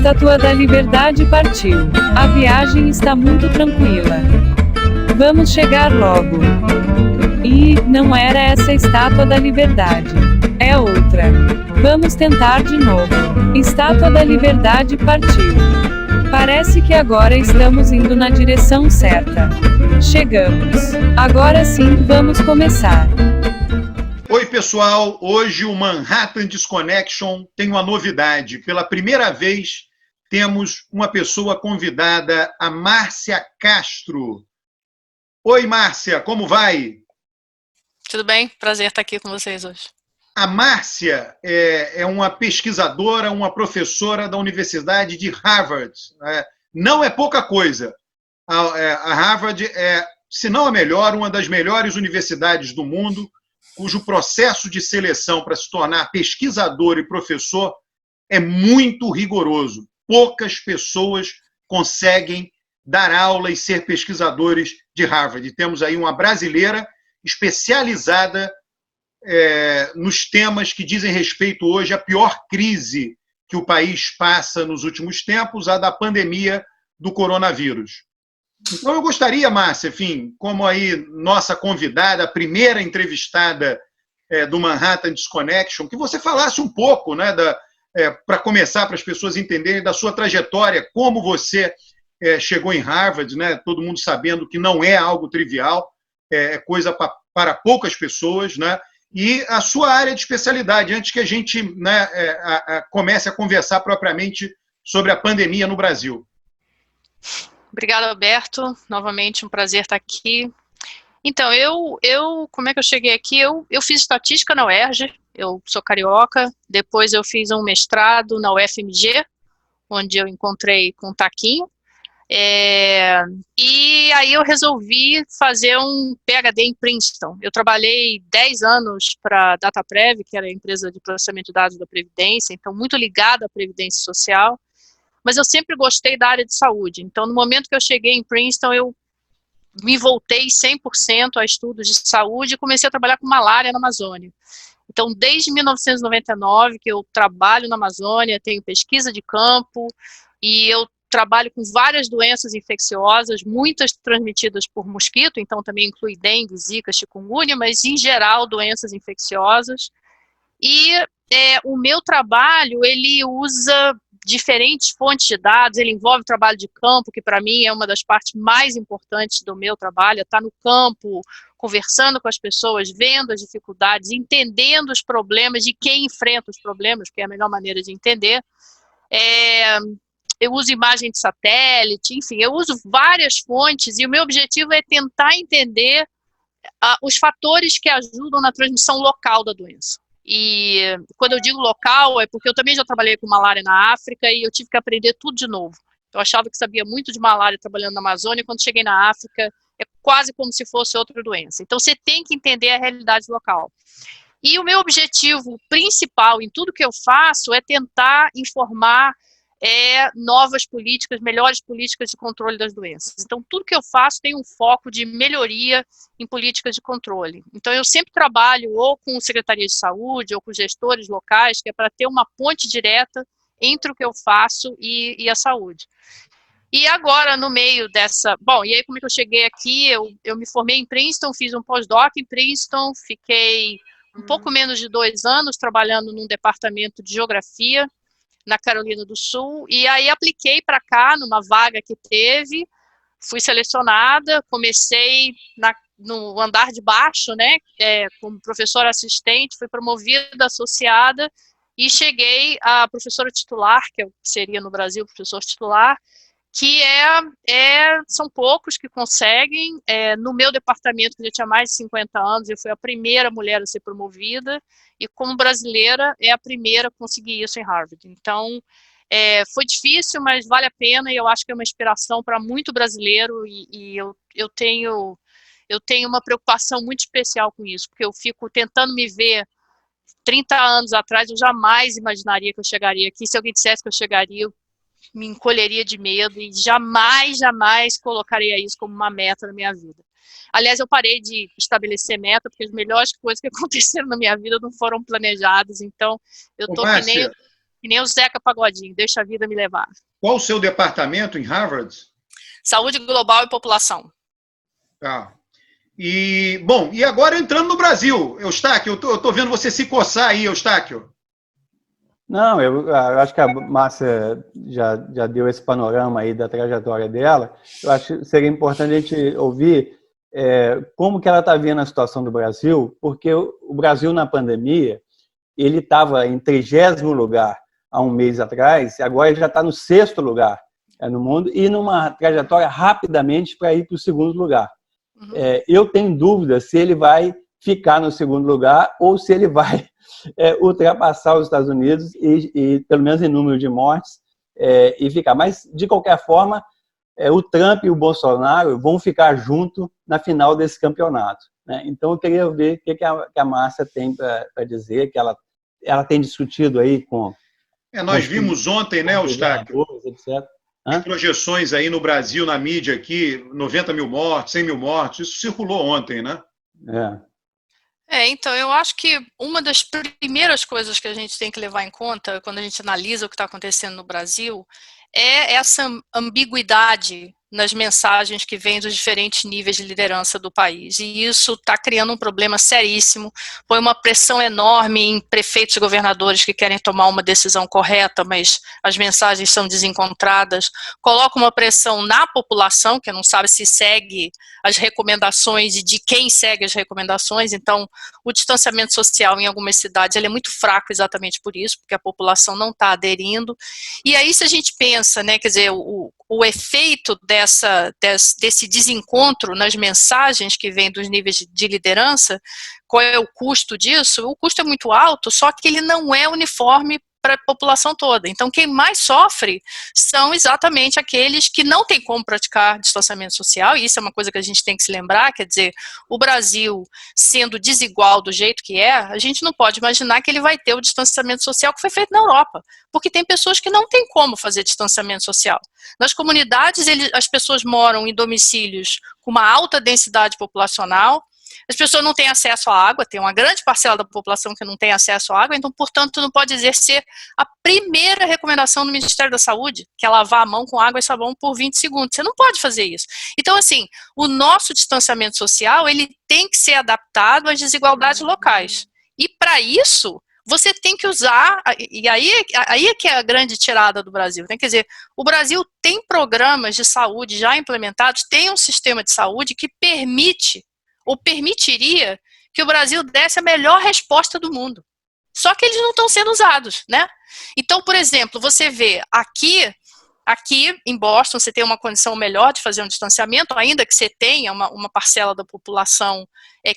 Estátua da Liberdade partiu. A viagem está muito tranquila. Vamos chegar logo. E não era essa a Estátua da Liberdade. É outra. Vamos tentar de novo. Estátua da Liberdade partiu. Parece que agora estamos indo na direção certa. Chegamos. Agora sim, vamos começar. Oi, pessoal. Hoje o Manhattan Disconnection tem uma novidade. Pela primeira vez, temos uma pessoa convidada, a Márcia Castro. Oi, Márcia, como vai? Tudo bem? Prazer estar aqui com vocês hoje. A Márcia é uma pesquisadora, uma professora da Universidade de Harvard. Não é pouca coisa. A Harvard é, se não a melhor, uma das melhores universidades do mundo, cujo processo de seleção para se tornar pesquisador e professor é muito rigoroso. Poucas pessoas conseguem dar aula e ser pesquisadores de Harvard. E temos aí uma brasileira especializada nos temas que dizem respeito hoje à pior crise que o país passa nos últimos tempos, a da pandemia do coronavírus. Então eu gostaria, Márcia, enfim, como aí nossa convidada, a primeira entrevistada do Manhattan Disconnection, que você falasse um pouco, né, para começar, para as pessoas entenderem da sua trajetória, como você chegou em Harvard, né, todo mundo sabendo que não é algo trivial, é coisa para poucas pessoas, né, e a sua área de especialidade, antes que a gente, né, comece a conversar propriamente sobre a pandemia no Brasil. Obrigada, Alberto. Novamente, um prazer estar aqui. Então, como é que eu cheguei aqui? Eu fiz estatística na UERJ, eu sou carioca, depois eu fiz um mestrado na UFMG, onde eu encontrei com o Taquinho, e aí eu resolvi fazer um PhD em Princeton. Eu trabalhei 10 anos para a DataPrev, que era a empresa de processamento de dados da Previdência, então muito ligada à Previdência Social, mas eu sempre gostei da área de saúde. Então, no momento que eu cheguei em Princeton, eu me voltei 100% a estudos de saúde e comecei a trabalhar com malária na Amazônia. Então, desde 1999 que eu trabalho na Amazônia, tenho pesquisa de campo e eu trabalho com várias doenças infecciosas, muitas transmitidas por mosquito, então também inclui dengue, zika, chikungunya, mas em geral doenças infecciosas. E o meu trabalho, ele usa diferentes fontes de dados, ele envolve trabalho de campo, que para mim é uma das partes mais importantes do meu trabalho, é estar no campo, conversando com as pessoas, vendo as dificuldades, entendendo os problemas, de quem enfrenta os problemas, que é a melhor maneira de entender. Eu uso imagem de satélite, enfim, eu uso várias fontes e o meu objetivo é tentar entender os fatores que ajudam na transmissão local da doença. E quando eu digo local, é porque eu também já trabalhei com malária na África e eu tive que aprender tudo de novo. Eu achava que sabia muito de malária trabalhando na Amazônia, e quando cheguei na África, é quase como se fosse outra doença. Então, você tem que entender a realidade local. E o meu objetivo principal em tudo que eu faço é tentar informar novas políticas, melhores políticas de controle das doenças. Então, tudo que eu faço tem um foco de melhoria em políticas de controle. Então, eu sempre trabalho ou com secretarias de saúde ou com gestores locais, que é para ter uma ponte direta entre o que eu faço e a saúde. E agora, no meio dessa... Bom, e aí como é que eu cheguei aqui? Eu me formei em Princeton, fiz um pós-doc em Princeton, fiquei um pouco menos de 2 anos trabalhando num departamento de geografia, na Carolina do Sul, e aí apliquei para cá, numa vaga que teve, fui selecionada, comecei no andar de baixo, né, como professora assistente, fui promovida associada, e cheguei a professora titular, que seria no Brasil professor titular, que são poucos que conseguem. No meu departamento, que já tinha mais de 50 anos, eu fui a primeira mulher a ser promovida, e como brasileira, é a primeira a conseguir isso em Harvard. Então, foi difícil, mas vale a pena, e eu acho que é uma inspiração para muito brasileiro, e eu tenho uma preocupação muito especial com isso, porque eu fico tentando me ver 30 anos atrás, eu jamais imaginaria que eu chegaria aqui. Se alguém dissesse que eu chegaria, eu me encolheria de medo e jamais colocaria isso como uma meta na minha vida. Aliás, eu parei de estabelecer meta, porque as melhores coisas que aconteceram na minha vida não foram planejadas, então eu tô que nem... que nem o Zeca Pagodinho, deixa a vida me levar. Qual o seu departamento em Harvard? Saúde global e população. Tá. E agora entrando no Brasil, Eustáquio, eu tô vendo você se coçar aí, Eustáquio. Não, eu acho que a Márcia já deu esse panorama aí da trajetória dela. Eu acho que seria importante a gente ouvir como que ela está vendo a situação do Brasil, porque o Brasil na pandemia, ele estava em 30º lugar há um mês atrás, e agora ele já está no 6º lugar no mundo e numa trajetória rapidamente para ir para o 2º lugar. Eu tenho dúvida se ele vai ficar no 2º lugar ou se ele vai ultrapassar os Estados Unidos e pelo menos em número de mortes e ficar. Mas, de qualquer forma, o Trump e o Bolsonaro vão ficar juntos na final desse campeonato, né? Então, eu queria ver o que a Márcia tem para dizer, que ela tem discutido aí com... Nós vimos ontem, né, Eustáquio, etc. as projeções aí no Brasil, na mídia aqui, 90 mil mortes, 100 mil mortes, isso circulou ontem, né? Então, eu acho que uma das primeiras coisas que a gente tem que levar em conta quando a gente analisa o que está acontecendo no Brasil é essa ambiguidade nas mensagens que vêm dos diferentes níveis de liderança do país. E isso está criando um problema seríssimo, põe uma pressão enorme em prefeitos e governadores que querem tomar uma decisão correta, mas as mensagens são desencontradas, coloca uma pressão na população, que não sabe se segue as recomendações e de quem segue as recomendações. Então, o distanciamento social em algumas cidades ele é muito fraco exatamente por isso, porque a população não está aderindo. E aí, se a gente pensa, né, quer dizer, o efeito desse desencontro nas mensagens que vêm dos níveis de liderança, qual é o custo disso? O custo é muito alto, só que ele não é uniforme para a população toda. Então, quem mais sofre são exatamente aqueles que não têm como praticar distanciamento social, e isso é uma coisa que a gente tem que se lembrar, quer dizer, o Brasil sendo desigual do jeito que a gente não pode imaginar que ele vai ter o distanciamento social que foi feito na Europa, porque tem pessoas que não têm como fazer distanciamento social. Nas comunidades, as pessoas moram em domicílios com uma alta densidade populacional, as pessoas não têm acesso à água, tem uma grande parcela da população que não tem acesso à água, então, portanto, não pode exercer a primeira recomendação do Ministério da Saúde, que é lavar a mão com água e sabão por 20 segundos. Você não pode fazer isso. Então, assim, o nosso distanciamento social, ele tem que ser adaptado às desigualdades locais. E, para isso, você tem que usar, e aí é que é a grande tirada do Brasil, né? Quer dizer, o Brasil tem programas de saúde já implementados, tem um sistema de saúde que permite ou permitiria que o Brasil desse a melhor resposta do mundo. Só que eles não estão sendo usados, né? Então, por exemplo, você vê aqui em Boston, você tem uma condição melhor de fazer um distanciamento, ainda que você tenha uma parcela da população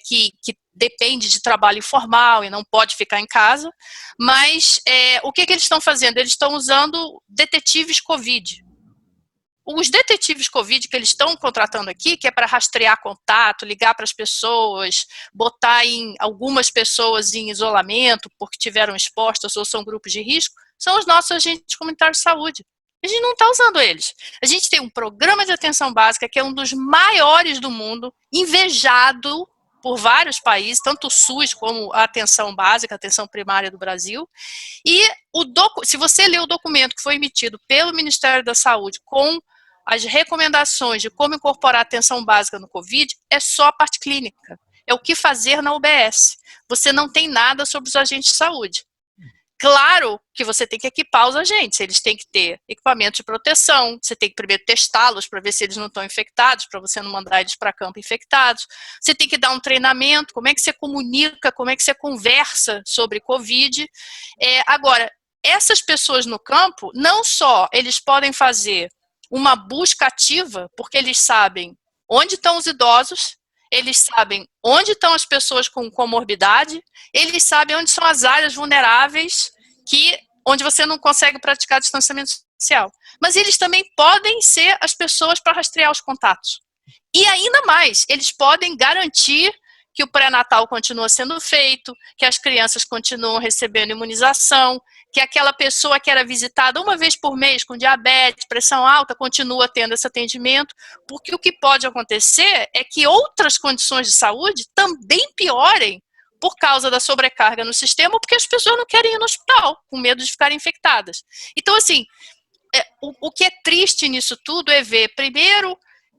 que depende de trabalho informal e não pode ficar em casa, mas o que eles estão fazendo? Eles estão usando detetives Covid. Os detetives Covid que eles estão contratando aqui, que é para rastrear contato, ligar para as pessoas, botar algumas pessoas em isolamento porque tiveram expostas ou são grupos de risco, são os nossos agentes comunitários de saúde. A gente não está usando eles. A gente tem um programa de atenção básica que é um dos maiores do mundo, invejado por vários países, tanto o SUS como a atenção básica, a atenção primária do Brasil. E se você ler o documento que foi emitido pelo Ministério da Saúde com as recomendações de como incorporar a atenção básica no Covid, é só a parte clínica. É o que fazer na UBS. Você não tem nada sobre os agentes de saúde. Claro que você tem que equipar os agentes, eles têm que ter equipamento de proteção, você tem que primeiro testá-los para ver se eles não estão infectados, para você não mandar eles para campo infectados. Você tem que dar um treinamento, como é que você comunica, como é que você conversa sobre Covid. Agora, essas pessoas no campo, não só eles podem fazer uma busca ativa, porque eles sabem onde estão os idosos, eles sabem onde estão as pessoas com comorbidade, eles sabem onde são as áreas vulneráveis onde você não consegue praticar distanciamento social. Mas eles também podem ser as pessoas para rastrear os contatos. E ainda mais, eles podem garantir que o pré-natal continua sendo feito, que as crianças continuam recebendo imunização, que aquela pessoa que era visitada uma vez por mês com diabetes, pressão alta, continua tendo esse atendimento, porque o que pode acontecer é que outras condições de saúde também piorem por causa da sobrecarga no sistema ou porque as pessoas não querem ir no hospital, com medo de ficarem infectadas. Então, assim, o que é triste nisso tudo é ver, primeiro,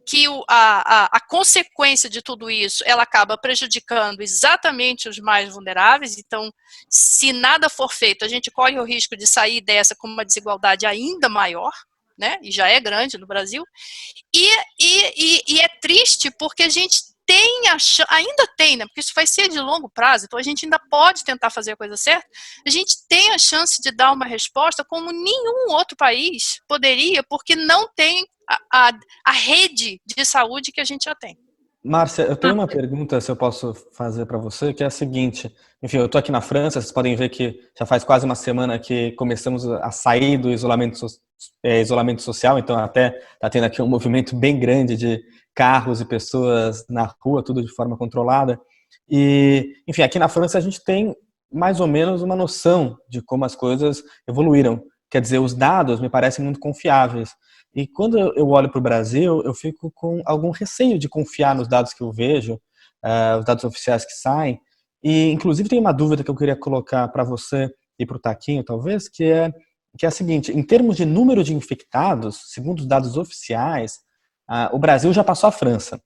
que a consequência de tudo isso, ela acaba prejudicando exatamente os mais vulneráveis. Então, se nada for feito, a gente corre o risco de sair dessa com uma desigualdade ainda maior, né? E já é grande no Brasil. E é triste porque a gente ainda tem, né? Porque isso vai ser de longo prazo, então a gente ainda pode tentar fazer a coisa certa. A gente tem a chance de dar uma resposta como nenhum outro país poderia, porque não tem a rede de saúde que a gente já tem. Márcia, eu tenho uma pergunta, se eu posso fazer para você, que é a seguinte. Enfim, eu estou aqui na França, vocês podem ver que já faz quase uma semana que começamos a sair do isolamento social, então até está tendo aqui um movimento bem grande de carros e pessoas na rua, tudo de forma controlada. E, enfim, aqui na França a gente tem mais ou menos uma noção de como as coisas evoluíram. Quer dizer, os dados me parecem muito confiáveis. E quando eu olho para o Brasil, eu fico com algum receio de confiar nos dados que eu vejo, os dados oficiais que saem. E, inclusive, tem uma dúvida que eu queria colocar para você e para o Taquinho, talvez, que é a seguinte: em termos de número de infectados, segundo os dados oficiais, o Brasil já passou a França.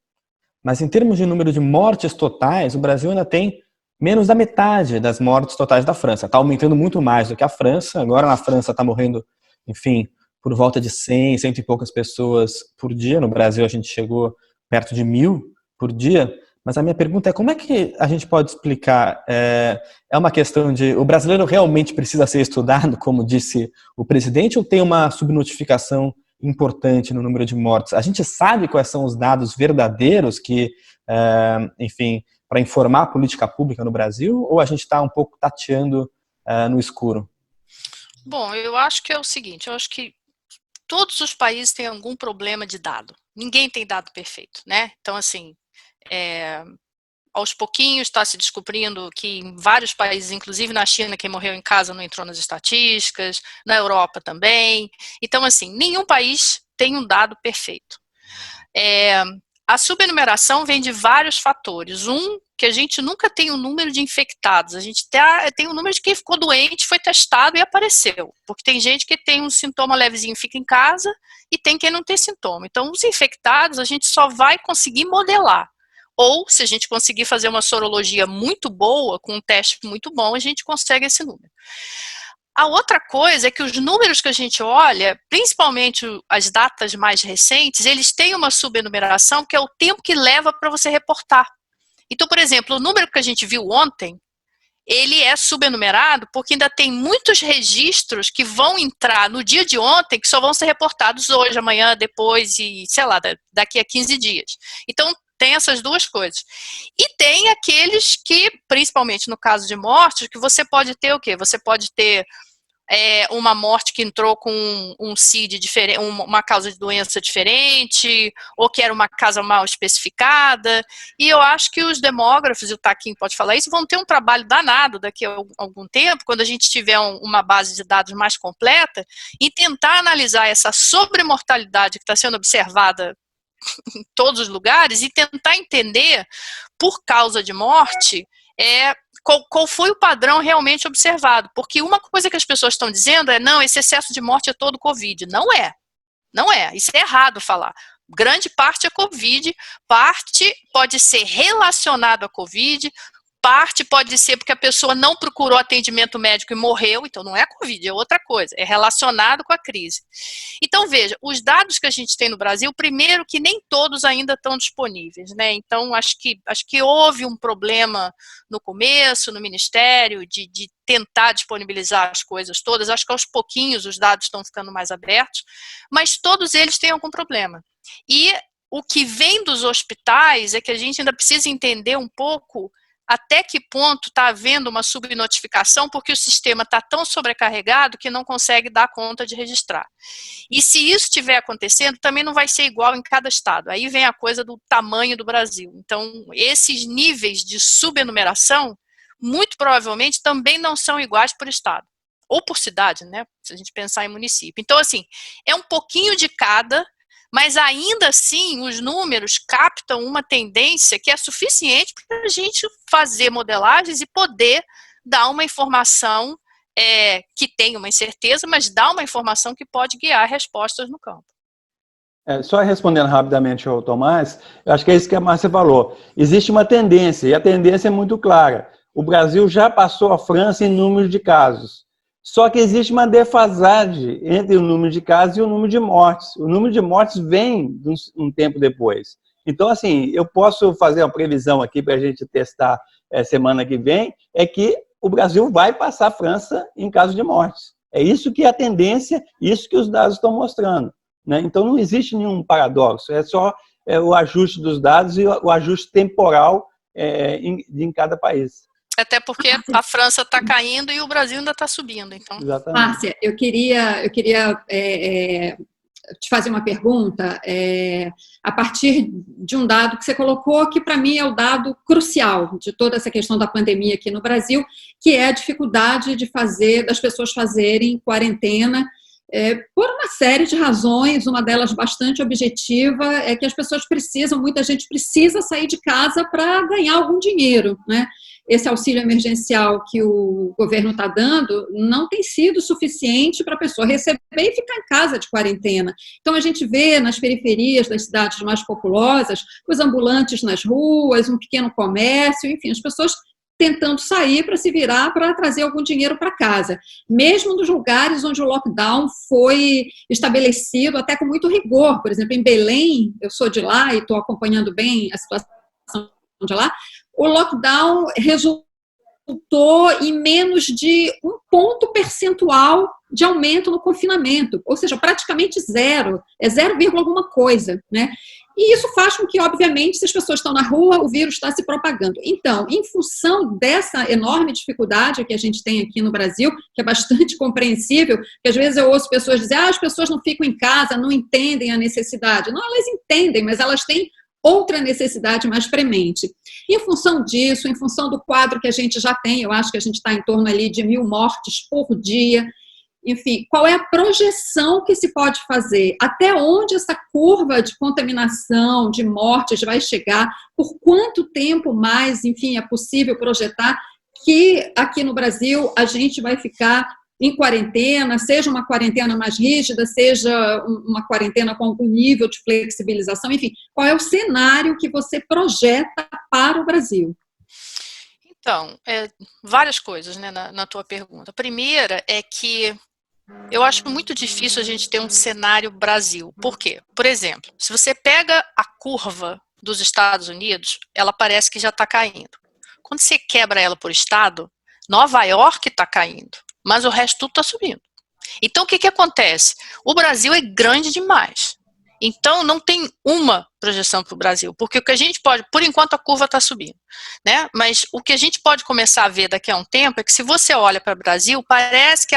Mas em termos de número de mortes totais, o Brasil ainda tem menos da metade das mortes totais da França. Está aumentando muito mais do que a França. Agora na França está morrendo, enfim, por volta de 100 e poucas pessoas por dia. No Brasil a gente chegou perto de 1.000 por dia. Mas a minha pergunta é: como é que a gente pode explicar? É uma questão de o brasileiro realmente precisa ser estudado, como disse o presidente, ou tem uma subnotificação importante no número de mortes? A gente sabe quais são os dados verdadeiros que, enfim, para informar a política pública no Brasil, ou a gente está um pouco tateando no escuro? Bom, eu acho que é o seguinte, eu acho que todos os países têm algum problema de dado. Ninguém tem dado perfeito, né? Então, assim, aos pouquinhos está se descobrindo que em vários países, inclusive na China, quem morreu em casa não entrou nas estatísticas, na Europa também. Então, assim, nenhum país tem um dado perfeito. A subenumeração vem de vários fatores. Que a gente nunca tem um número de infectados, a gente tem um número de quem ficou doente, foi testado e apareceu. Porque tem gente que tem um sintoma levezinho e fica em casa, e tem quem não tem sintoma. Então, os infectados a gente só vai conseguir modelar. Ou, se a gente conseguir fazer uma sorologia muito boa, com um teste muito bom, a gente consegue esse número. A outra coisa é que os números que a gente olha, principalmente as datas mais recentes, eles têm uma subenumeração, que é o tempo que leva para você reportar. Então, por exemplo, o número que a gente viu ontem, ele é subenumerado porque ainda tem muitos registros que vão entrar no dia de ontem, que só vão ser reportados hoje, amanhã, depois e, sei lá, daqui a 15 dias. Então, tem essas duas coisas. E tem aqueles que, principalmente no caso de mortes, que você pode ter o quê? Você pode ter uma morte que entrou com um CID diferente, uma causa de doença diferente, ou que era uma causa mal especificada. E eu acho que os demógrafos, e o Taquinho pode falar isso, vão ter um trabalho danado daqui a algum tempo, quando a gente tiver uma base de dados mais completa, e tentar analisar essa sobremortalidade que está sendo observada em todos os lugares e tentar entender, por causa de morte, qual foi o padrão realmente observado. Porque uma coisa que as pessoas estão dizendo é: não, esse excesso de morte é todo Covid. Não é. Não é. Isso é errado falar. Grande parte é Covid, parte pode ser relacionado a Covid, parte pode ser porque a pessoa não procurou atendimento médico e morreu, então não é Covid, é outra coisa, é relacionado com a crise. Então, veja, os dados que a gente tem no Brasil, primeiro que nem todos ainda estão disponíveis, né? Então, acho que houve um problema no começo, no Ministério, de tentar disponibilizar as coisas todas. Acho que aos pouquinhos os dados estão ficando mais abertos, mas todos eles têm algum problema. E o que vem dos hospitais é que a gente ainda precisa entender um pouco até que ponto está havendo uma subnotificação, porque o sistema está tão sobrecarregado que não consegue dar conta de registrar. E se isso estiver acontecendo, também não vai ser igual em cada estado. Aí vem a coisa do tamanho do Brasil. Então, esses níveis de subenumeração, muito provavelmente, também não são iguais por estado. Ou por cidade, né? Se a gente pensar em município. Então, assim, é um pouquinho de cada, Mas ainda assim, os números captam uma tendência que é suficiente para a gente fazer modelagens e poder dar uma informação que tem uma incerteza, mas dá uma informação que pode guiar respostas no campo. Só respondendo rapidamente ao Tomás, eu acho que é isso que a Márcia falou. Existe uma tendência, e a tendência é muito clara. O Brasil já passou a França em número de casos. Só que existe uma defasagem entre o número de casos e o número de mortes. O número de mortes vem um tempo depois. Então, assim, eu posso fazer uma previsão aqui para a gente testar semana que vem, é que o Brasil vai passar a França em caso de mortes. É isso que é a tendência, isso que os dados estão mostrando, né? Então, não existe nenhum paradoxo, é só o ajuste dos dados e o ajuste temporal em cada país. Até porque a França está caindo e o Brasil ainda está subindo. Então. Exatamente. Márcia, eu queria te fazer uma pergunta a partir de um dado que você colocou, que para mim é o dado crucial de toda essa questão da pandemia aqui no Brasil, que é a dificuldade das pessoas fazerem quarentena, por uma série de razões. Uma delas bastante objetiva é que as pessoas muita gente precisa sair de casa para ganhar algum dinheiro, né? Esse auxílio emergencial que o governo está dando não tem sido suficiente para a pessoa receber e ficar em casa de quarentena. Então, a gente vê nas periferias das cidades mais populosas, os ambulantes nas ruas, um pequeno comércio, enfim, as pessoas tentando sair para se virar para trazer algum dinheiro para casa. Mesmo nos lugares onde o lockdown foi estabelecido até com muito rigor. Por exemplo, em Belém, eu sou de lá e estou acompanhando bem a situação de lá, o lockdown resultou em menos de 1 ponto percentual de aumento no confinamento, ou seja, praticamente zero, 0, alguma coisa, né? E isso faz com que, obviamente, se as pessoas estão na rua, o vírus está se propagando. Então, em função dessa enorme dificuldade que a gente tem aqui no Brasil, que é bastante compreensível, que às vezes eu ouço pessoas dizer, as pessoas não ficam em casa, não entendem a necessidade. Não, elas entendem, mas elas têm outra necessidade mais premente. Em função disso, em função do quadro que a gente já tem, eu acho que a gente está em torno ali de 1.000 mortes por dia, enfim, qual é a projeção que se pode fazer? Até onde essa curva de contaminação, de mortes vai chegar? Por quanto tempo mais, enfim, é possível projetar que aqui no Brasil a gente vai ficar em quarentena, seja uma quarentena mais rígida, seja uma quarentena com algum nível de flexibilização, enfim, qual é o cenário que você projeta para o Brasil? Então, várias coisas, né, na tua pergunta. A primeira é que eu acho muito difícil a gente ter um cenário Brasil. Por quê? Por exemplo, se você pega a curva dos Estados Unidos, ela parece que já está caindo. Quando você quebra ela por estado, Nova York está caindo, mas o resto tudo está subindo. Então, o que acontece? O Brasil é grande demais. Então, não tem uma projeção para o Brasil, porque o que a gente pode, por enquanto a curva está subindo, né? Mas o que a gente pode começar a ver daqui a um tempo é que se você olha para o Brasil, parece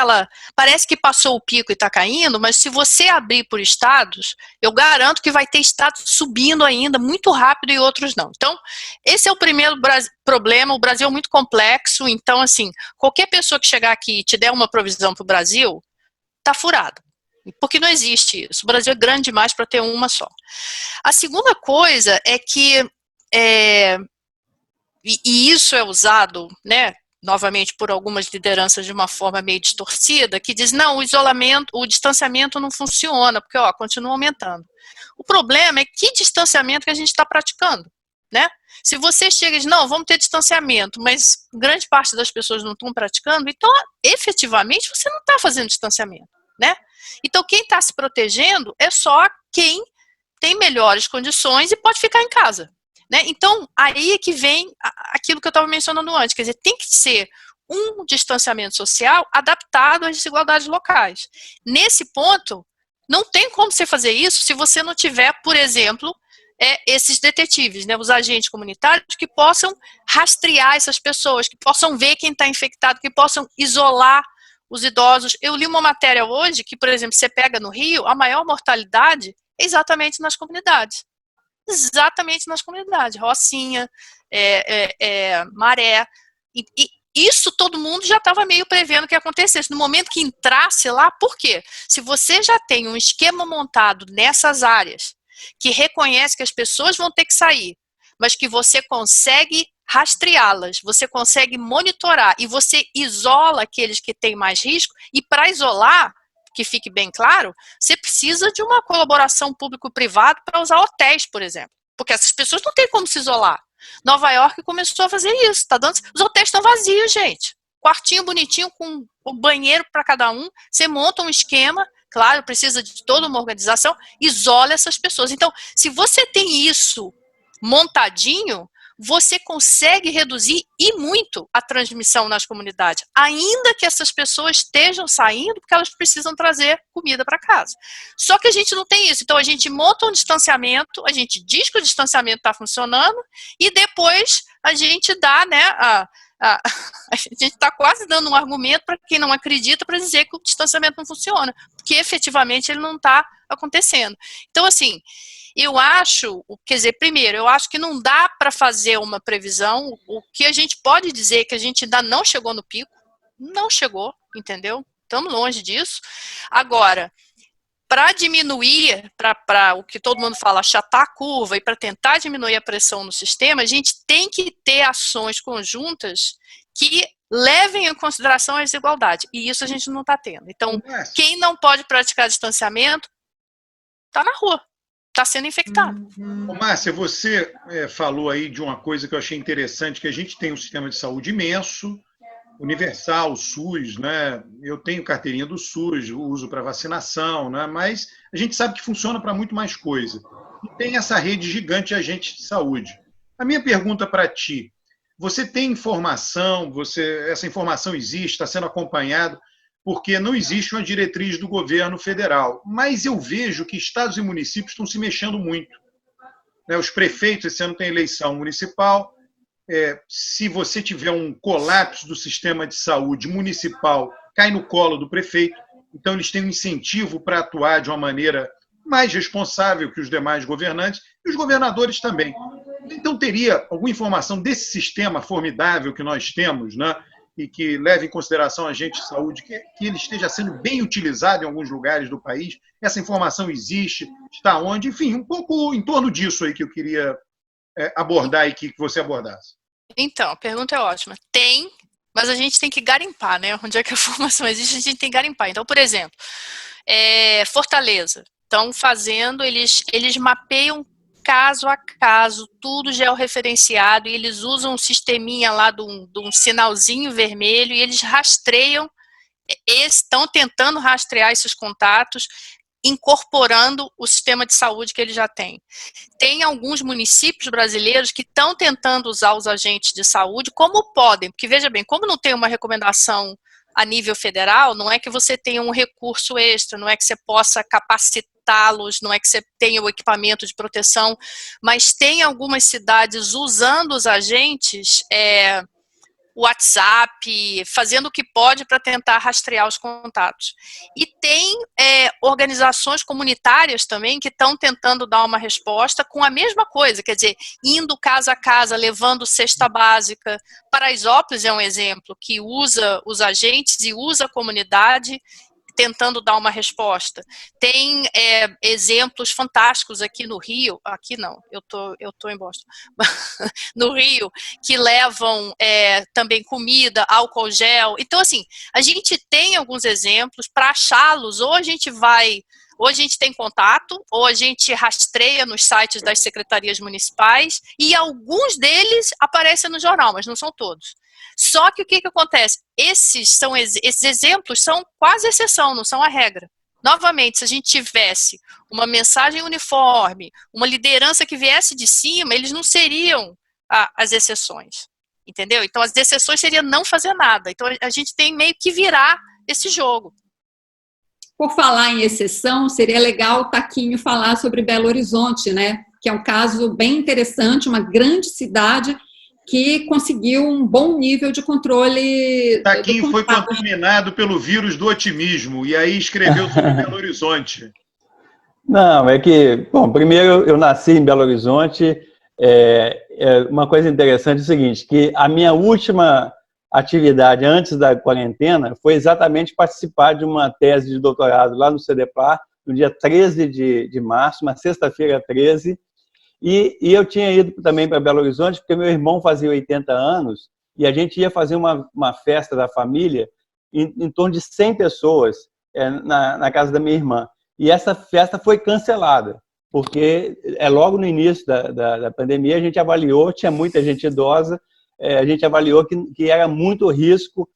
que passou o pico e está caindo, mas se você abrir por estados, eu garanto que vai ter estados subindo ainda muito rápido e outros não. Então, esse é o primeiro problema. O Brasil é muito complexo, então, assim, qualquer pessoa que chegar aqui e te der uma provisão para o Brasil, está furada. Porque não existe isso. O Brasil é grande demais para ter uma só. A segunda coisa é que, e isso é usado, né, novamente por algumas lideranças de uma forma meio distorcida, que diz, não, o isolamento, o distanciamento não funciona, porque continua aumentando. O problema é que distanciamento que a gente está praticando, né? Se você chega e diz, não, vamos ter distanciamento, mas grande parte das pessoas não estão praticando, então, efetivamente, você não está fazendo distanciamento, né? Então, quem está se protegendo é só quem tem melhores condições e pode ficar em casa, né? Então, aí é que vem aquilo que eu estava mencionando antes, quer dizer, tem que ser um distanciamento social adaptado às desigualdades locais. Nesse ponto, não tem como você fazer isso se você não tiver, por exemplo, esses detetives, né, os agentes comunitários que possam rastrear essas pessoas, que possam ver quem está infectado, que possam isolar os idosos. Eu li uma matéria hoje que, por exemplo, você pega no Rio, a maior mortalidade é exatamente nas comunidades. Exatamente nas comunidades. Rocinha, Maré. E isso todo mundo já estava meio prevendo que acontecesse. No momento que entrasse lá, por quê? Se você já tem um esquema montado nessas áreas, que reconhece que as pessoas vão ter que sair, mas que você consegue rastreá-las, você consegue monitorar e você isola aqueles que têm mais risco, e para isolar, que fique bem claro, você precisa de uma colaboração público-privada para usar hotéis, por exemplo, porque essas pessoas não têm como se isolar. Nova York começou a fazer isso, tá dando... Os hotéis estão vazios, gente. Quartinho bonitinho com o banheiro para cada um, você monta um esquema, claro, precisa de toda uma organização, isola essas pessoas. Então, se você tem isso montadinho, você consegue reduzir e muito a transmissão nas comunidades, ainda que essas pessoas estejam saindo porque elas precisam trazer comida para casa. Só que a gente não tem isso, então a gente monta um distanciamento, a gente diz que o distanciamento está funcionando e depois a gente dá, né, a gente está quase dando um argumento para quem não acredita para dizer que o distanciamento não funciona, porque efetivamente ele não está acontecendo. Então, assim, eu acho, quer dizer, primeiro, eu acho que não dá para fazer uma previsão. O que a gente pode dizer é que a gente ainda não chegou no pico, não chegou, entendeu? Estamos longe disso. Agora, para diminuir, para o que todo mundo fala, achatar a curva e para tentar diminuir a pressão no sistema, a gente tem que ter ações conjuntas que levem em consideração a desigualdade. E isso a gente não está tendo. Então, quem não pode praticar distanciamento está na rua. Está sendo infectado. Ô, Márcia, você falou aí de uma coisa que eu achei interessante, que a gente tem um sistema de saúde imenso, universal, o SUS, né? Eu tenho carteirinha do SUS, uso para vacinação, né? Mas a gente sabe que funciona para muito mais coisa. E tem essa rede gigante de agentes de saúde. A minha pergunta para ti, você tem informação, essa informação existe, está sendo acompanhado, porque não existe uma diretriz do governo federal. Mas eu vejo que estados e municípios estão se mexendo muito. Os prefeitos, esse ano tem eleição municipal. Se você tiver um colapso do sistema de saúde municipal, cai no colo do prefeito. Então, eles têm um incentivo para atuar de uma maneira mais responsável que os demais governantes, e os governadores também. Então, teria alguma informação desse sistema formidável que nós temos, né? E que leve em consideração a agente de saúde, que ele esteja sendo bem utilizado em alguns lugares do país. Essa informação existe, está onde? Enfim, um pouco em torno disso aí que eu queria abordar e que você abordasse. Então, a pergunta é ótima. Tem, mas a gente tem que garimpar, né? Onde é que a informação existe, a gente tem que garimpar. Então, por exemplo, Fortaleza. Estão fazendo, eles mapeiam caso a caso, tudo georreferenciado, e eles usam um sisteminha lá de um sinalzinho vermelho, e eles rastreiam, estão tentando rastrear esses contatos, incorporando o sistema de saúde que eles já têm. Tem alguns municípios brasileiros que estão tentando usar os agentes de saúde como podem, porque veja bem, como não tem uma recomendação a nível federal, não é que você tenha um recurso extra, não é que você possa capacitá-los, não é que você tenha o equipamento de proteção, mas tem algumas cidades usando os agentes, WhatsApp, fazendo o que pode para tentar rastrear os contatos. E tem organizações comunitárias também que estão tentando dar uma resposta com a mesma coisa, quer dizer, indo casa a casa, levando cesta básica. Paraisópolis é um exemplo que usa os agentes e usa a comunidade tentando dar uma resposta. Tem exemplos fantásticos aqui no Rio, aqui não, eu tô em Boston, no Rio, que levam também comida, álcool gel. Então, assim, a gente tem alguns exemplos, para achá-los, ou a gente tem contato, ou a gente rastreia nos sites das secretarias municipais, e alguns deles aparecem no jornal, mas não são todos. Só que o que acontece? Esses exemplos são quase exceção, não são a regra. Novamente, se a gente tivesse uma mensagem uniforme, uma liderança que viesse de cima, eles não seriam as exceções, entendeu? Então, as exceções seriam não fazer nada. Então, a gente tem meio que virar esse jogo. Por falar em exceção, seria legal o Taquinho falar sobre Belo Horizonte, né? Que é um caso bem interessante, uma grande cidade que conseguiu um bom nível de controle. Taquinho foi contaminado pelo vírus do otimismo e aí escreveu sobre Belo Horizonte. Não, é que, bom, primeiro eu nasci em Belo Horizonte. Uma coisa interessante é o seguinte, que a minha última atividade antes da quarentena foi exatamente participar de uma tese de doutorado lá no CDPAR, no dia 13 de março, uma sexta-feira 13, e eu tinha ido também para Belo Horizonte, porque meu irmão fazia 80 anos, e a gente ia fazer uma festa da família em torno de 100 pessoas na casa da minha irmã. E essa festa foi cancelada, porque logo no início da pandemia a gente avaliou, tinha muita gente idosa, a gente avaliou que era muito risco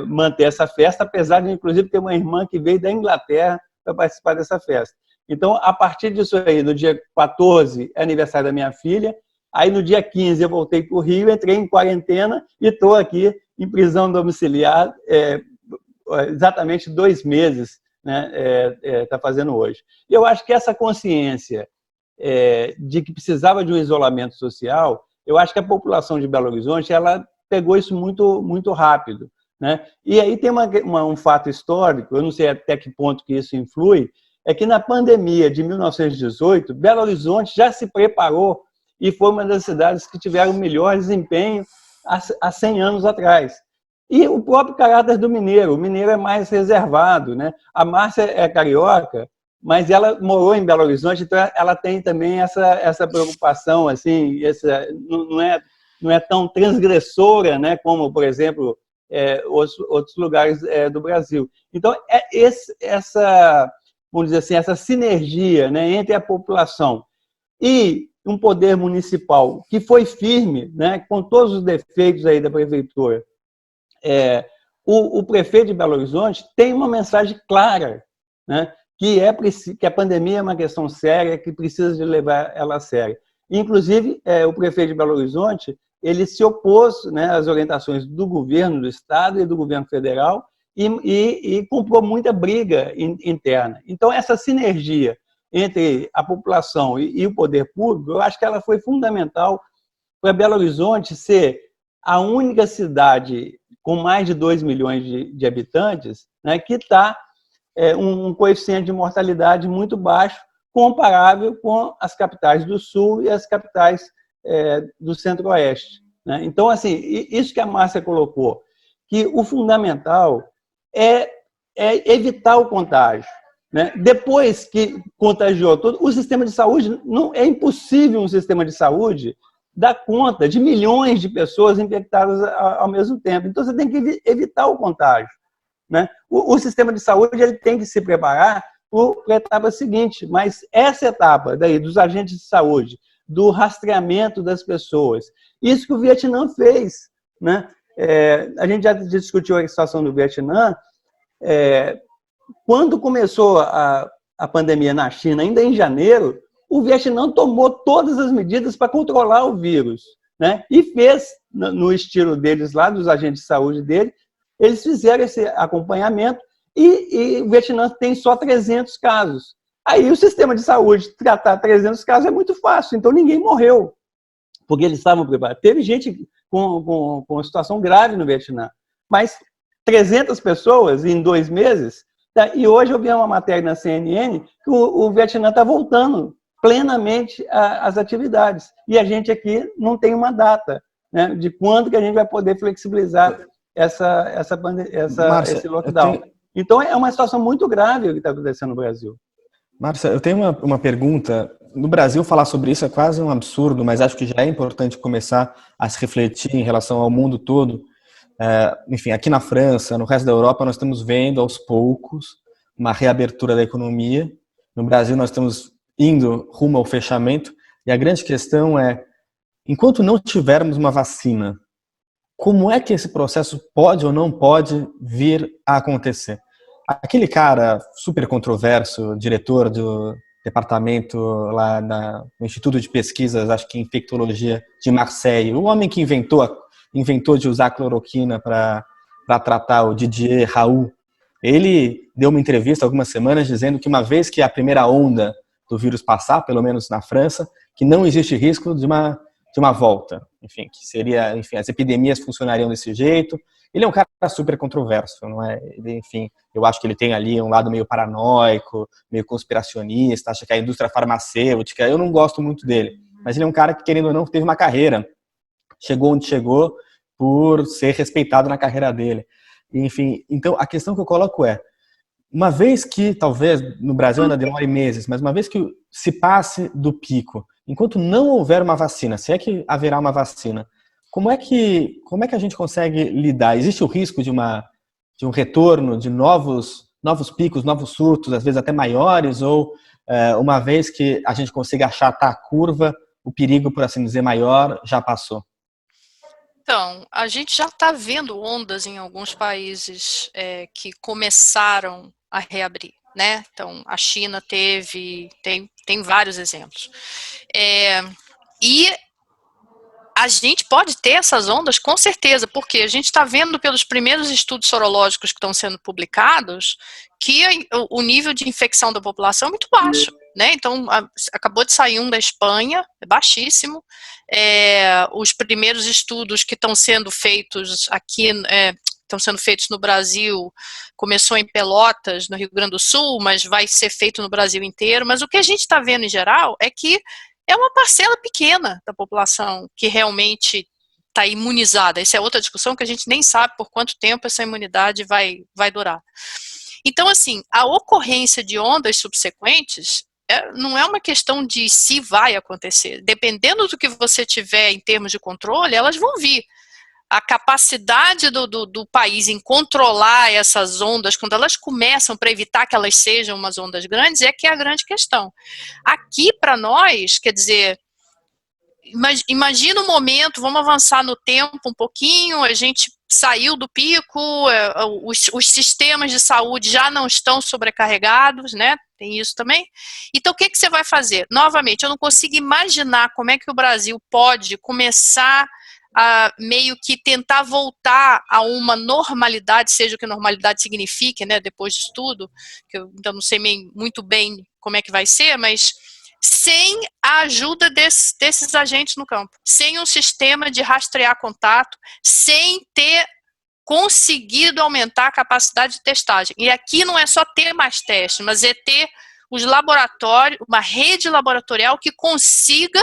manter essa festa, apesar de, inclusive, ter uma irmã que veio da Inglaterra para participar dessa festa. Então, a partir disso aí, no dia 14, é aniversário da minha filha, aí no dia 15 eu voltei para o Rio, entrei em quarentena e estou aqui em prisão domiciliar exatamente 2 meses, né, está fazendo hoje. Eu acho que essa consciência de que precisava de um isolamento social, eu acho que a população de Belo Horizonte ela pegou isso muito, muito rápido, né? E aí tem um fato histórico, eu não sei até que ponto que isso influi, é que na pandemia de 1918, Belo Horizonte já se preparou e foi uma das cidades que tiveram melhor desempenho há 100 anos atrás. E o próprio caráter do mineiro, o mineiro é mais reservado, né? A Márcia é carioca, mas ela morou em Belo Horizonte, então ela tem também essa preocupação, assim, não é tão transgressora, né, como, por exemplo, outros lugares do Brasil. Então, vamos dizer assim, essa sinergia, né, entre a população e um poder municipal que foi firme, né, com todos os defeitos aí da prefeitura, o prefeito de Belo Horizonte tem uma mensagem clara, né, que a pandemia é uma questão séria, que precisa de levar ela a sério. Inclusive, o prefeito de Belo Horizonte, ele se opôs, né, às orientações do governo do Estado e do governo federal e comprou muita briga interna. Então, essa sinergia entre a população e o poder público, eu acho que ela foi fundamental para Belo Horizonte ser a única cidade com mais de 2 milhões de habitantes, né, que está um coeficiente de mortalidade muito baixo, comparável com as capitais do Sul e as capitais do Centro-Oeste, né? Então, assim, isso que a Márcia colocou, que o fundamental é evitar o contágio, né? Depois que contagiou todo, o sistema de saúde, não é impossível um sistema de saúde dar conta de milhões de pessoas infectadas ao mesmo tempo. Então, você tem que evitar o contágio, né? O sistema de saúde ele tem que se preparar para a etapa seguinte, mas essa etapa daí, dos agentes de saúde, do rastreamento das pessoas, isso que o Vietnã fez, né? A gente já discutiu a situação do Vietnã. Quando começou a pandemia na China, ainda em janeiro, o Vietnã tomou todas as medidas para controlar o vírus, né? E fez, no estilo deles lá, dos agentes de saúde dele, eles fizeram esse acompanhamento e o Vietnã tem só 300 casos. Aí o sistema de saúde tratar 300 casos é muito fácil, então ninguém morreu, porque eles estavam preparados. Teve gente com uma situação grave no Vietnã, mas 300 pessoas em 2 meses, tá? E hoje eu vi uma matéria na CNN que o Vietnã está voltando plenamente às atividades, e a gente aqui não tem uma data, né, de quando que a gente vai poder flexibilizar Márcia, esse lockdown. Então, é uma situação muito grave o que está acontecendo no Brasil. Márcia, eu tenho uma pergunta. No Brasil, falar sobre isso é quase um absurdo, mas acho que já é importante começar a se refletir em relação ao mundo todo. Enfim, aqui na França, no resto da Europa, nós estamos vendo aos poucos uma reabertura da economia. No Brasil, nós estamos indo rumo ao fechamento. E a grande questão é, enquanto não tivermos uma vacina, como é que esse processo pode ou não pode vir a acontecer? Aquele cara super controverso, diretor do departamento lá no Instituto de Pesquisas, acho que infectologia de Marseille, o homem que inventou de usar cloroquina para tratar o Didier Raoult, ele deu uma entrevista há algumas semanas dizendo que uma vez que a primeira onda do vírus passar, pelo menos na França, que não existe risco de uma volta, enfim, que seria, enfim, as epidemias funcionariam desse jeito. Ele é um cara super controverso, não é? Ele, enfim, eu acho que ele tem ali um lado meio paranoico, meio conspiracionista, acha que a indústria farmacêutica, eu não gosto muito dele, mas ele é um cara que, querendo ou não, teve uma carreira, chegou onde chegou, por ser respeitado na carreira dele. Enfim, então a questão que eu coloco é, uma vez que, talvez, no Brasil ainda demore meses, mas uma vez que se passe do pico, enquanto não houver uma vacina, se é que haverá uma vacina, como é que a gente consegue lidar? Existe o risco de um retorno de novos picos, novos surtos, às vezes até maiores, ou uma vez que a gente consiga achatar a curva, o perigo, por assim dizer, maior já passou? Então, a gente já está vendo ondas em alguns países que começaram a reabrir, né? Então, a China tem vários exemplos. E a gente pode ter essas ondas com certeza, porque a gente está vendo pelos primeiros estudos sorológicos que estão sendo publicados que o nível de infecção da população é muito baixo, né? Então, acabou de sair um da Espanha, é baixíssimo. Os primeiros estudos que estão sendo feitos aqui, estão sendo feitos no Brasil, começou em Pelotas, no Rio Grande do Sul, mas vai ser feito no Brasil inteiro. Mas o que a gente está vendo em geral é que é uma parcela pequena da população que realmente está imunizada. Essa é outra discussão que a gente nem sabe por quanto tempo essa imunidade vai durar. Então, assim, a ocorrência de ondas subsequentes não é uma questão de se vai acontecer. Dependendo do que você tiver em termos de controle, elas vão vir. A capacidade do país em controlar essas ondas, quando elas começam, para evitar que elas sejam umas ondas grandes, é que é a grande questão. Aqui, para nós, quer dizer, imagina um momento, vamos avançar no tempo um pouquinho, a gente saiu do pico, os sistemas de saúde já não estão sobrecarregados, né? Tem isso também. Então, o que você vai fazer? Novamente, eu não consigo imaginar como é que o Brasil pode começar a meio que tentar voltar a uma normalidade, seja o que normalidade signifique, né, depois disso tudo, que eu ainda não sei muito bem como é que vai ser, mas sem a ajuda desses agentes no campo, sem um sistema de rastrear contato, sem ter conseguido aumentar a capacidade de testagem. E aqui não é só ter mais testes, mas é ter os laboratórios, uma rede laboratorial que consiga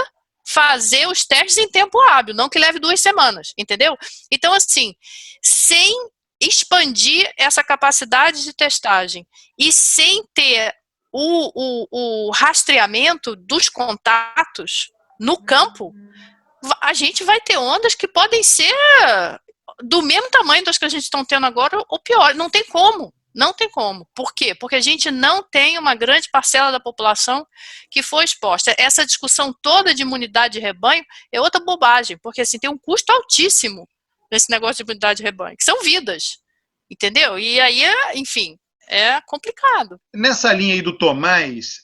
fazer os testes em tempo hábil, não que leve 2 semanas, entendeu? Então, assim, sem expandir essa capacidade de testagem e sem ter o rastreamento dos contatos no campo, a gente vai ter ondas que podem ser do mesmo tamanho das que a gente está tendo agora, ou pior, não tem como. Não tem como. Por quê? Porque a gente não tem uma grande parcela da população que foi exposta. Essa discussão toda de imunidade de rebanho é outra bobagem, porque assim, tem um custo altíssimo nesse negócio de imunidade de rebanho, que são vidas, entendeu? E aí, enfim, é complicado. Nessa linha aí do Tomás,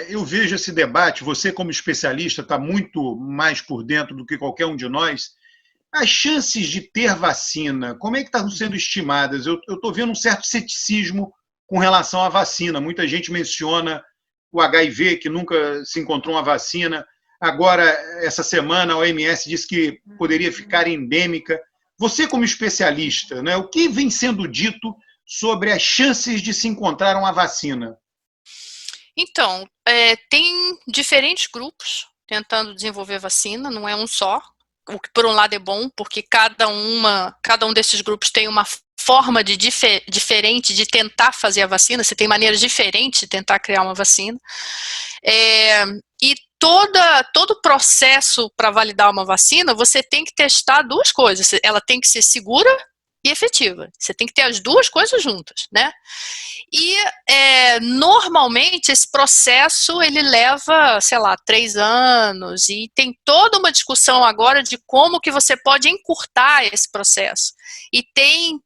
eu vejo esse debate, você como especialista está muito mais por dentro do que qualquer um de nós. As chances de ter vacina, como é que estão sendo estimadas? Eu estou vendo um certo ceticismo com relação à vacina. Muita gente menciona o HIV, que nunca se encontrou uma vacina. Agora, essa semana, a OMS disse que poderia ficar endêmica. Você, como especialista, né, o que vem sendo dito sobre as chances de se encontrar uma vacina? Então, tem diferentes grupos tentando desenvolver vacina, não é um só. O que por um lado é bom, porque cada um desses grupos tem uma forma diferente de tentar fazer a vacina, você tem maneiras diferentes de tentar criar uma vacina. E todo o processo para validar uma vacina, você tem que testar 2 coisas. Ela tem que ser segura e efetiva. Você tem que ter as 2 coisas juntas, né? E normalmente esse processo ele leva, sei lá, 3 anos, e tem toda uma discussão agora de como que você pode encurtar esse processo. E tem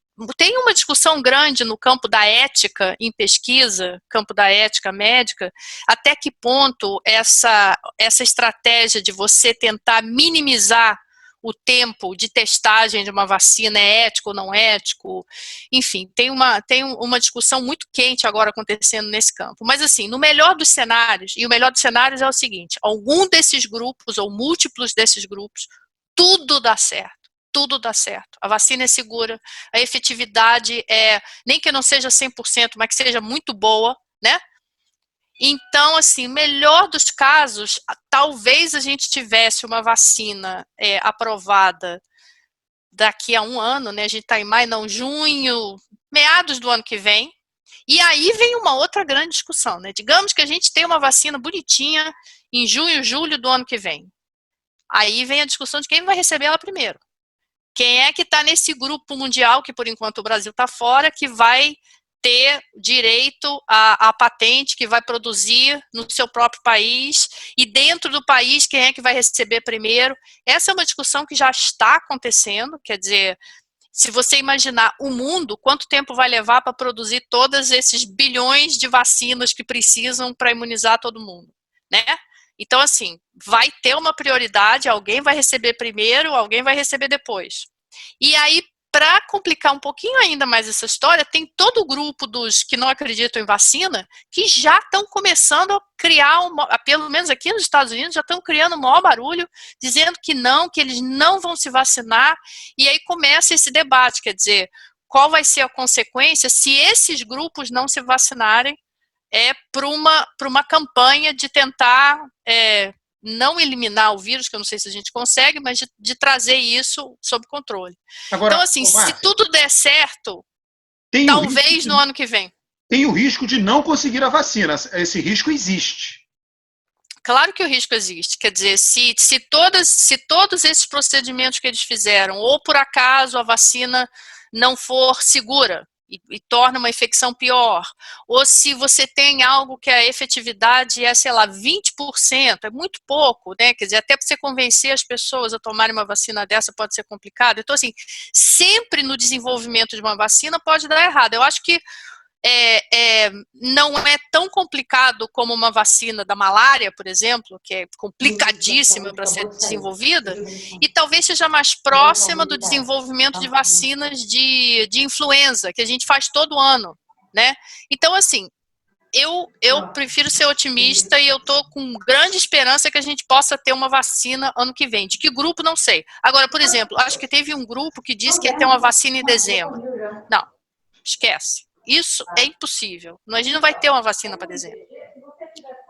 uma discussão grande no campo da ética em pesquisa, campo da ética médica, até que ponto essa estratégia de você tentar minimizar o tempo de testagem de uma vacina é ético ou não ético, enfim, tem uma discussão muito quente agora acontecendo nesse campo. Mas assim, no melhor dos cenários, e o melhor dos cenários é o seguinte, algum desses grupos ou múltiplos desses grupos, tudo dá certo. Tudo dá certo. A vacina é segura, a efetividade nem que não seja 100%, mas que seja muito boa, né? Então, assim, melhor dos casos, talvez a gente tivesse uma vacina aprovada daqui a um ano, né? A gente está em maio, não, junho, meados do ano que vem. E aí vem uma outra grande discussão, né? Digamos que a gente tem uma vacina bonitinha em junho, julho do ano que vem. Aí vem a discussão de quem vai receber ela primeiro. Quem é que está nesse grupo mundial, que por enquanto o Brasil está fora, que vai ter direito à patente, que vai produzir no seu próprio país, e dentro do país, quem é que vai receber primeiro? Essa é uma discussão que já está acontecendo, quer dizer, se você imaginar o mundo, quanto tempo vai levar para produzir todos esses bilhões de vacinas que precisam para imunizar todo mundo, né? Então, assim, vai ter uma prioridade, alguém vai receber primeiro, alguém vai receber depois. E aí, para complicar um pouquinho ainda mais essa história, tem todo o grupo dos que não acreditam em vacina que já estão começando a criar, pelo menos aqui nos Estados Unidos, já estão criando o maior barulho, dizendo que eles não vão se vacinar, e aí começa esse debate, quer dizer, qual vai ser a consequência se esses grupos não se vacinarem para uma campanha de tentar não eliminar o vírus, que eu não sei se a gente consegue, mas de trazer isso sob controle. Agora, então, assim, se tudo der certo, talvez no ano que vem. Tem o risco de não conseguir a vacina. Esse risco existe. Claro que o risco existe. Quer dizer, se todos esses procedimentos que eles fizeram, ou por acaso a vacina não for segura, e torna uma infecção pior, ou se você tem algo que a efetividade é, sei lá, 20%, é muito pouco, né? Quer dizer, até para você convencer as pessoas a tomarem uma vacina dessa pode ser complicado. Então, assim, sempre no desenvolvimento de uma vacina pode dar errado. Eu acho que não é tão complicado como uma vacina da malária, por exemplo, que é complicadíssima para ser desenvolvida, e talvez seja mais próxima do desenvolvimento de vacinas de influenza, que a gente faz todo ano, né? Então, assim, eu prefiro ser otimista e eu estou com grande esperança que a gente possa ter uma vacina ano que vem. De que grupo, não sei. Agora, por exemplo, acho que teve um grupo que disse que ia ter uma vacina em dezembro. Não, esquece. Isso é impossível. A gente não vai ter uma vacina para dezembro.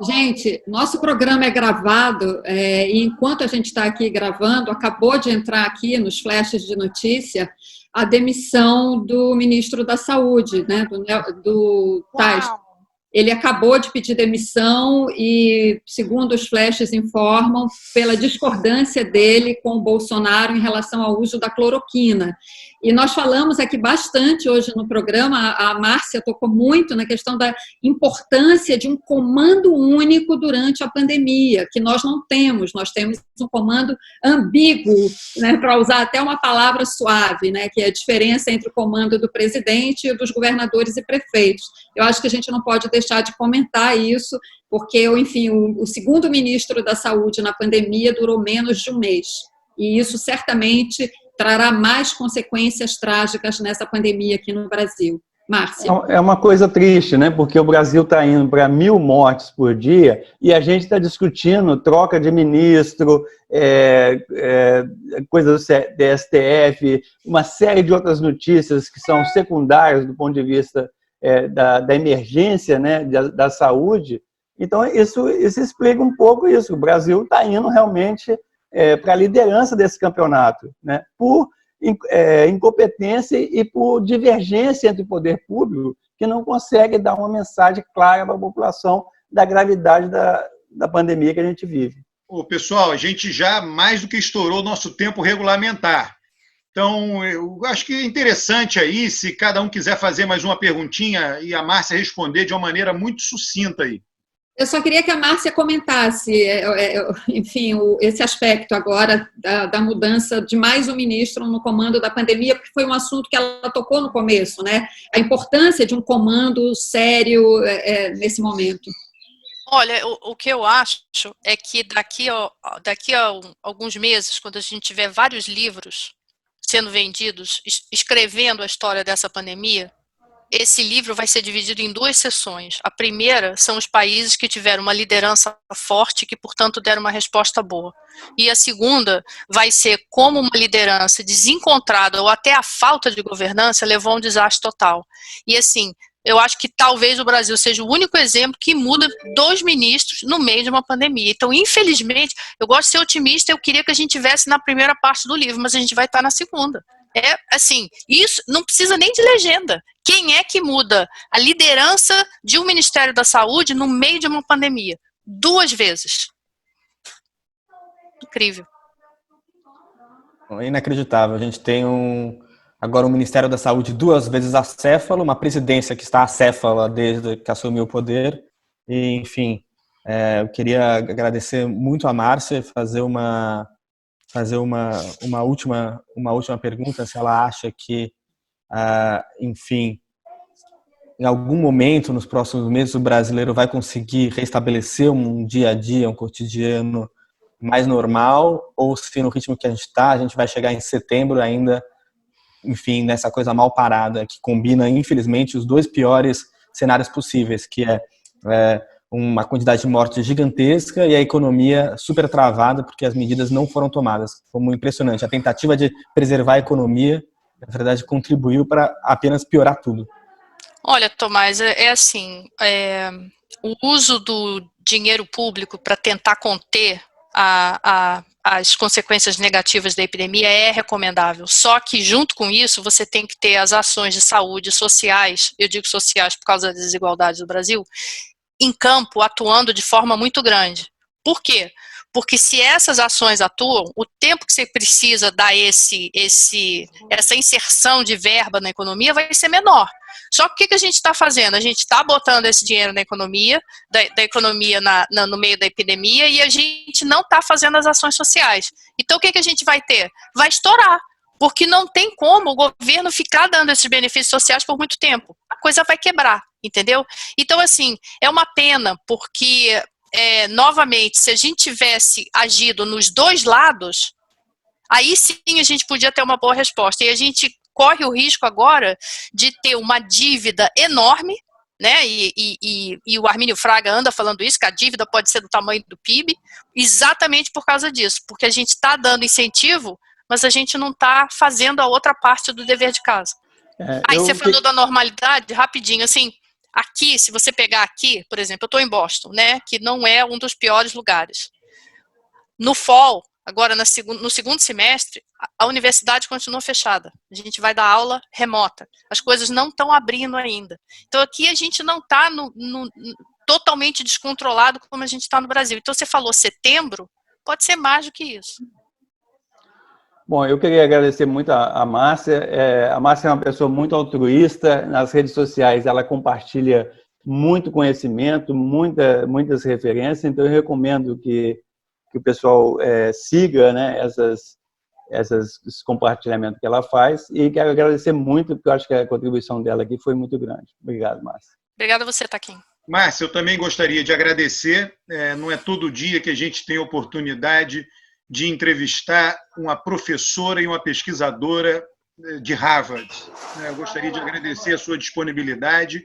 Gente, nosso programa é gravado e enquanto a gente está aqui gravando, acabou de entrar aqui nos flashes de notícia a demissão do ministro da Saúde, né, do Tais. Ele acabou de pedir demissão e, segundo os flashes informam, pela discordância dele com o Bolsonaro em relação ao uso da cloroquina. E nós falamos aqui bastante hoje no programa, a Márcia tocou muito na questão da importância de um comando único durante a pandemia, que nós não temos. Nós temos um comando ambíguo, né, para usar até uma palavra suave, né, que é a diferença entre o comando do presidente e dos governadores e prefeitos. Eu acho que a gente não pode deixar de comentar isso, porque, enfim, o segundo ministro da Saúde na pandemia durou menos de um mês. E isso certamente trará mais consequências trágicas nessa pandemia aqui no Brasil. Márcia. É uma coisa triste, né? Porque o Brasil está indo para 1.000 mortes por dia e a gente está discutindo troca de ministro, coisas do STF, uma série de outras notícias que são secundárias do ponto de vista da emergência, né, da saúde. Então, isso explica um pouco isso. O Brasil está indo realmente para a liderança desse campeonato, né, por incompetência e por divergência entre o poder público, que não consegue dar uma mensagem clara para a população da gravidade da pandemia que a gente vive. Pessoal, a gente já mais do que estourou o nosso tempo regulamentar. Então, eu acho que é interessante aí, se cada um quiser fazer mais uma perguntinha e a Márcia responder de uma maneira muito sucinta aí. Eu só queria que a Márcia comentasse, enfim, esse aspecto agora da mudança de mais um ministro no comando da pandemia, porque foi um assunto que ela tocou no começo, né? A importância de um comando sério nesse momento. Olha, o que eu acho é que daqui a alguns meses, quando a gente tiver vários livros sendo vendidos, escrevendo a história dessa pandemia, esse livro vai ser dividido em 2 seções. A primeira são os países que tiveram uma liderança forte e que, portanto, deram uma resposta boa. E a segunda vai ser como uma liderança desencontrada ou até a falta de governança levou a um desastre total. E, assim, Eu acho que talvez o Brasil seja o único exemplo que muda 2 ministros no meio de uma pandemia. Então, infelizmente, eu gosto de ser otimista, eu queria que a gente tivesse na primeira parte do livro, mas a gente vai estar na segunda. É assim, isso não precisa nem de legenda. Quem é que muda a liderança de um Ministério da Saúde no meio de uma pandemia? 2 vezes. Incrível. É inacreditável. A gente tem agora um Ministério da Saúde 2 vezes acéfalo, uma presidência que está acéfala desde que assumiu o poder. E, enfim, eu queria agradecer muito a Márcia, fazer uma última pergunta, se ela acha que, enfim, em algum momento nos próximos meses o brasileiro vai conseguir restabelecer um dia a dia, um cotidiano mais normal, ou se no ritmo que a gente está, a gente vai chegar em setembro ainda, enfim, nessa coisa mal parada, que combina, infelizmente, os 2 piores cenários possíveis, que é uma quantidade de mortes gigantesca e a economia super travada, porque as medidas não foram tomadas. Como impressionante, a tentativa de preservar a economia, na verdade, contribuiu para apenas piorar tudo. Olha, Tomás, assim, o uso do dinheiro público para tentar conter as consequências negativas da epidemia é recomendável. Só que, junto com isso, você tem que ter as ações de saúde sociais, eu digo sociais por causa das desigualdades do Brasil, em campo, atuando de forma muito grande. Por quê? Porque se essas ações atuam, o tempo que você precisa dar essa inserção de verba na economia vai ser menor. Só que o que a gente está fazendo? A gente está botando esse dinheiro na economia, da economia no meio da epidemia, e a gente não está fazendo as ações sociais. Então o que a gente vai ter? Vai estourar, porque não tem como o governo ficar dando esses benefícios sociais por muito tempo. A coisa vai quebrar, entendeu? Então, assim, é uma pena, porque, novamente, se a gente tivesse agido nos 2 lados, aí sim a gente podia ter uma boa resposta. E a gente corre o risco agora de ter uma dívida enorme, né? E o Armínio Fraga anda falando isso, que a dívida pode ser do tamanho do PIB, exatamente por causa disso, porque a gente está dando incentivo, mas a gente não está fazendo a outra parte do dever de casa. Aí você falou da normalidade, rapidinho, assim, aqui, se você pegar aqui, por exemplo, eu estou em Boston, né? Que não é um dos piores lugares. No fall, agora no segundo semestre, a universidade continua fechada. A gente vai dar aula remota. As coisas não estão abrindo ainda. Então aqui a gente não está totalmente descontrolado como a gente está no Brasil. Então você falou setembro, pode ser mais do que isso. Bom, eu queria agradecer muito a Márcia. A Márcia é uma pessoa muito altruísta. Nas redes sociais ela compartilha muito conhecimento, muitas referências. Então eu recomendo que o pessoal siga, né, esses compartilhamentos que ela faz, e quero agradecer muito, porque eu acho que a contribuição dela aqui foi muito grande. Obrigado, Márcia. Obrigada a você, Taquim. Márcia, eu também gostaria de agradecer. Não é todo dia que a gente tem a oportunidade de entrevistar uma professora e uma pesquisadora de Harvard. Eu gostaria de agradecer a sua disponibilidade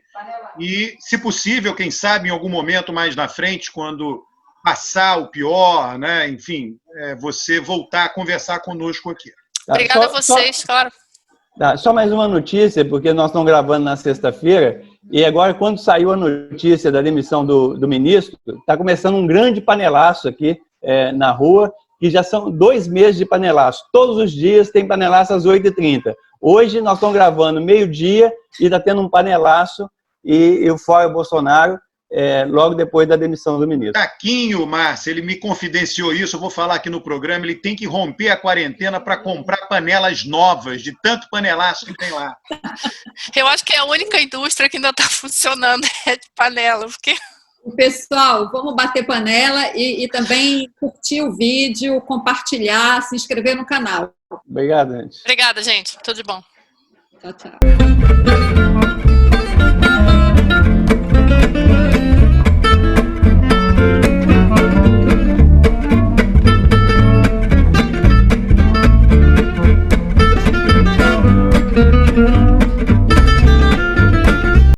e, se possível, quem sabe, em algum momento mais na frente, quando passar o pior, né? Enfim, você voltar a conversar conosco aqui. Obrigada a vocês, claro. Só mais uma notícia, porque nós estamos gravando na sexta-feira, e agora, quando saiu a notícia da demissão do ministro, está começando um grande panelaço aqui na rua, que já são 2 meses de panelaço. Todos os dias tem panelaço às 8h30. Hoje nós estamos gravando meio-dia e está tendo um panelaço, e o Fora Bolsonaro, logo depois da demissão do ministro. Taquinho, Márcia, ele me confidenciou isso, eu vou falar aqui no programa, ele tem que romper a quarentena para comprar panelas novas, de tanto panelaço que tem lá. Eu acho que é a única indústria que ainda está funcionando de panela, porque... Pessoal, vamos bater panela e também curtir o vídeo, compartilhar, se inscrever no canal. Obrigado, gente. Obrigada, gente. Tudo de bom. Tchau, tchau.